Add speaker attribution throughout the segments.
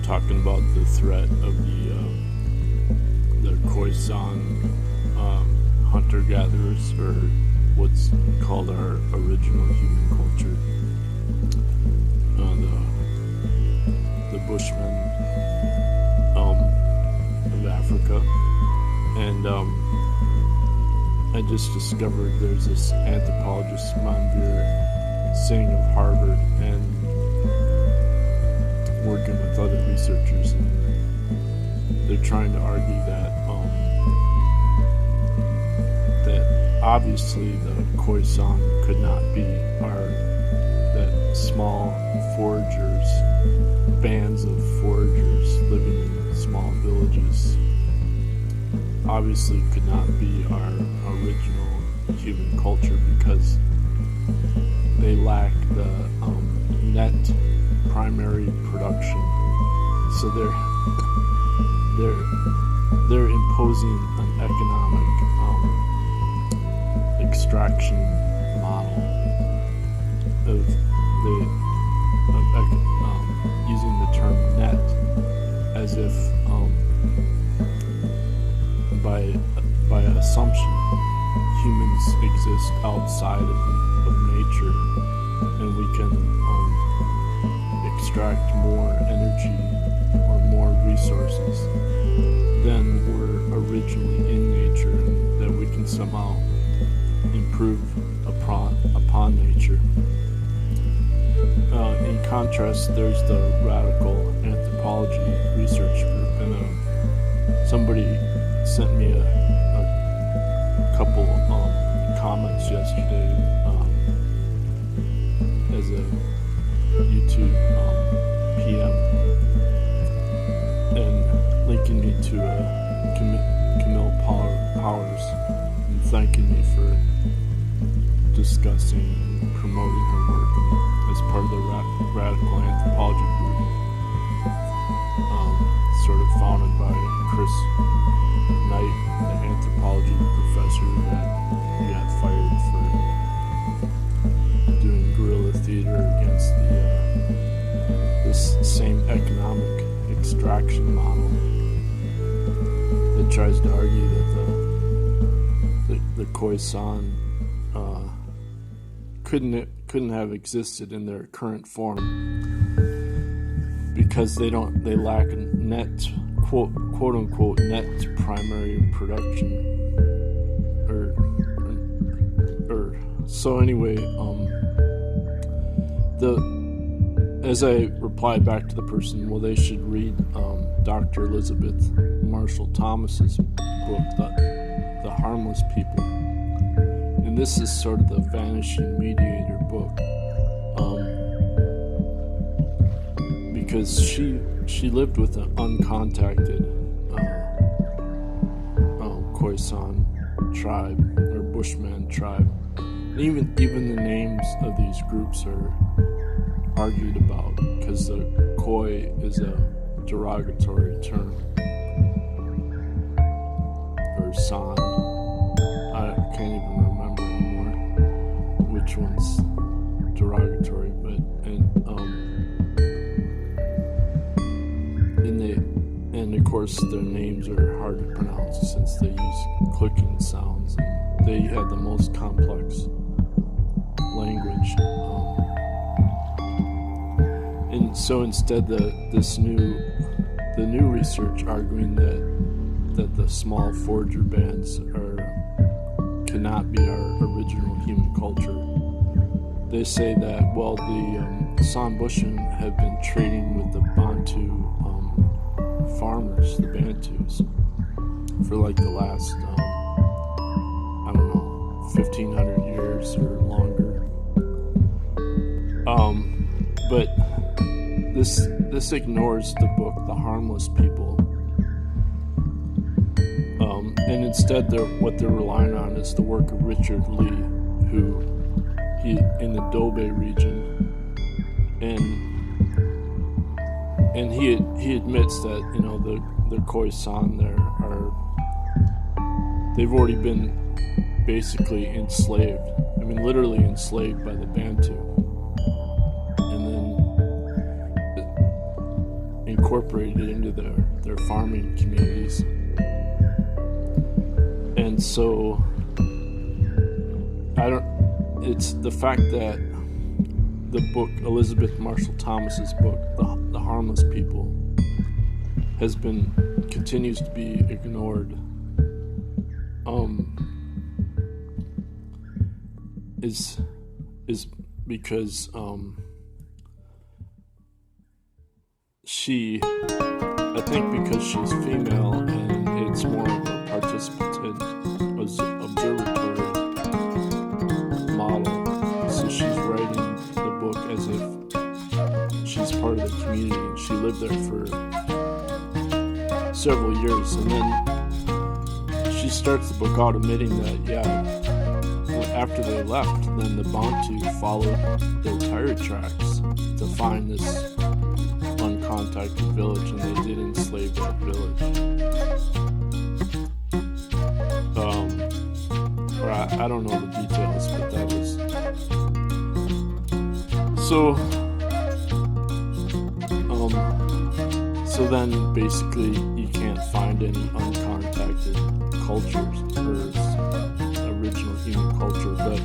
Speaker 1: talking about the threat of the Khoe-San hunter-gatherers, or what's called our original human culture, the Bushman of Africa. And I just discovered there's this anthropologist, Manvir, Singh of Harvard, and working with other researchers, and they're trying to argue that that obviously the Khoe-San could not be that small foragers, bands of foragers living in small villages, obviously could not be our original human culture, because they lack the net primary production. So they're imposing an economic extraction model of using the term net as if by assumption humans exist outside of nature, and we can extract more energy or more resources than were originally in nature, and that we can somehow improve upon nature. In contrast, there's the radical anthropology research group, and somebody sent me a couple comments yesterday as a YouTube PM, and linking me to Camille Powers, and thanking me for discussing and promoting her work as part of the radical anthropology group, sort of founded by Chris Knight, the anthropology professor that got fired for doing guerrilla theater against this same economic extraction model that tries to argue that the Khoe-San couldn't have existed in their current form because they lack a net quote unquote net primary production, or so anyway. As I replied back to the person, well, they should read Dr. Elizabeth Marshall Thomas's book, The Harmless People, and this is sort of the vanishing mediator book, because she lived with an uncontacted Khoe-San tribe, or Bushman tribe. And even the names of these groups are argued about, because the Khoi is a derogatory term, or San. I can't even remember anymore which one's derogatory, and of course their names are hard to pronounce since they use clicking sounds, and they had the most complex language. And so instead, the new research arguing that the small forager bands cannot be our original human culture. They say that, well, the San Bushmen have been trading with the Bantu farmers, the Bantus, for like the last 1,500 years or longer. But this ignores the book The Harmless People, and instead what they're relying on is the work of Richard Lee, who in the Dobe region, and he admits that the Khoe-San there they've already been basically enslaved. I mean, literally enslaved by the Bantu. And then, in incorporated into their farming communities. And so it's the fact that the book, Elizabeth Marshall Thomas's book, The Harmless People, continues to be ignored, is because I think because she's female and it's more of a participant observatory model, so she's writing the book as if she's part of the community and she lived there for several years, and then she starts the book out admitting that after they left, then the Bantu followed their tire tracks to find this uncontacted village, and they did enslave that village. Or I don't know the details, but that was so. So then basically you can't find any uncontacted cultures or original human culture, but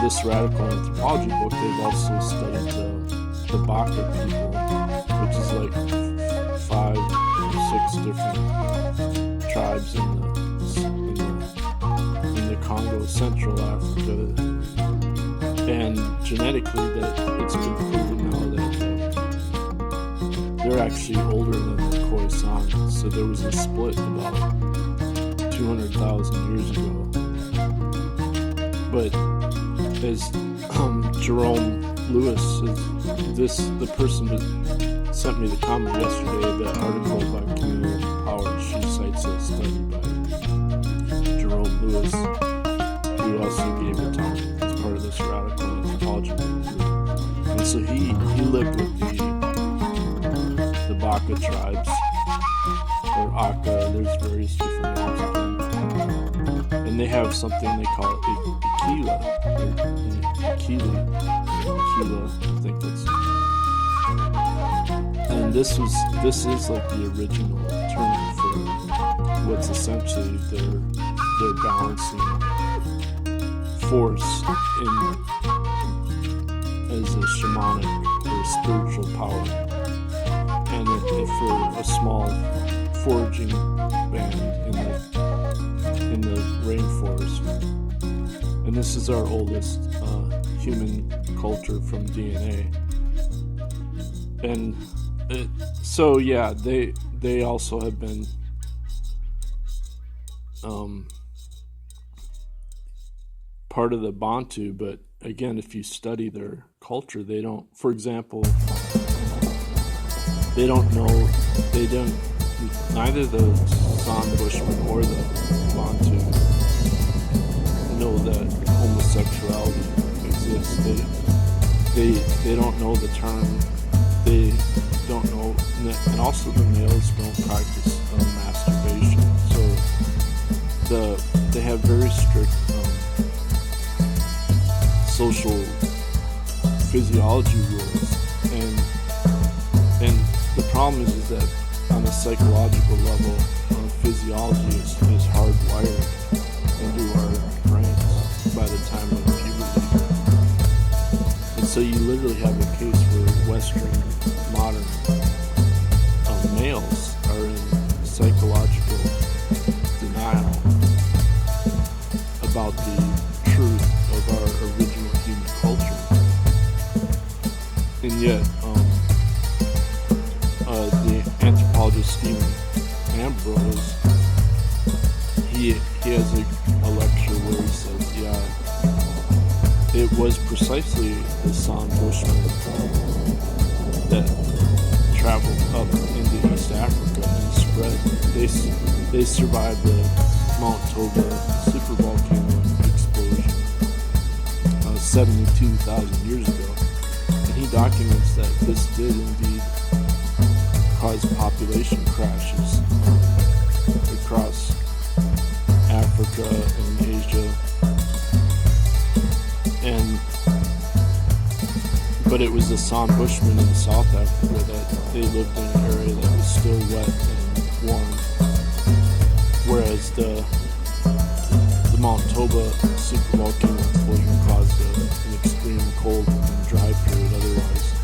Speaker 1: this radical anthropology book, they've also studied the Baka people, which is like 5 or 6 different tribes in the Congo, Central Africa, and genetically that it's been proven now that they're actually older than the Khoe-San. So there was a split about 200,000 years ago. But as Jerome Lewis the person that sent me the comment yesterday, the article about communal power, she cites a study by Jerome Lewis, who also gave a talk as part of this radical anthropology movement. And so he lived with the Baka tribes, or Aka, there's various different names of them. And they have something they call Ekila, Ekila, I think that's. And this is like the original term for what's essentially their balancing force as a shamanic or spiritual power. And for a small foraging band in the rainforest. And this is our oldest human culture from DNA. And so yeah, they also have been part of the Bantu, but again, if you study their culture, they don't, for example, neither the San Bushman or the Bantu know that homosexuality exists. They don't know the term. They don't know, and also the males don't practice masturbation. So they have very strict social physiology rules, and the problem is that on a psychological level, physiology is hardwired into our brains by the time of puberty. And so you literally have a case where Western modern males are in psychological denial about the truth of our original human culture. And yet, the anthropologist Stephen Ambrose, he has a lecture where he says, it was precisely the San Bushman that traveled up into East Africa and spread. They survived the Mount Toba supervolcano explosion 72,000 years ago, and he documents that this did indeed cause population crashes across Africa and Asia, but it was the San Bushmen in South Africa that they lived in an area that was still wet and warm, whereas the Mount Toba supervolcano explosion caused an extreme cold and dry period otherwise.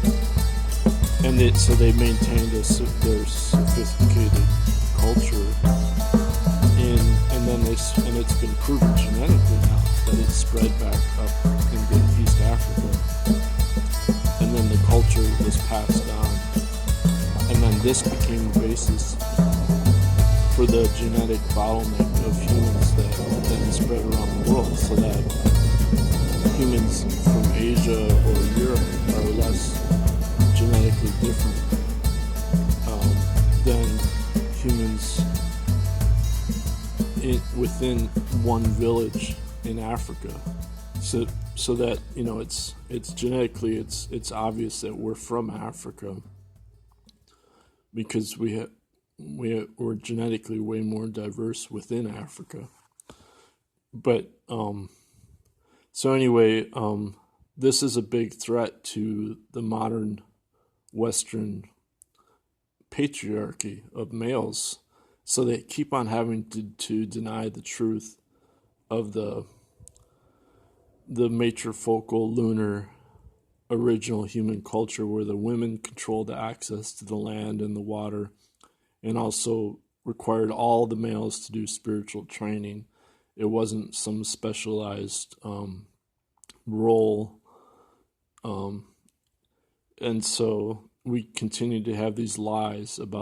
Speaker 1: And so they maintained their sophisticated culture, and it's been proven genetically now that it spread back up into East Africa, and then the culture was passed on, and then this became the basis for the genetic bottleneck of humans that then spread around the world, so that humans from Asia or Europe are less genetically different than humans within one village in Africa. So that, you know, it's genetically it's obvious that we're from Africa, because we're genetically way more diverse within Africa. But so anyway, this is a big threat to the modern Western patriarchy of males. So they keep on having to deny the truth of the matrifocal lunar original human culture, where the women controlled the access to the land and the water, and also required all the males to do spiritual training. It wasn't some specialized role. And so we continue to have these lies about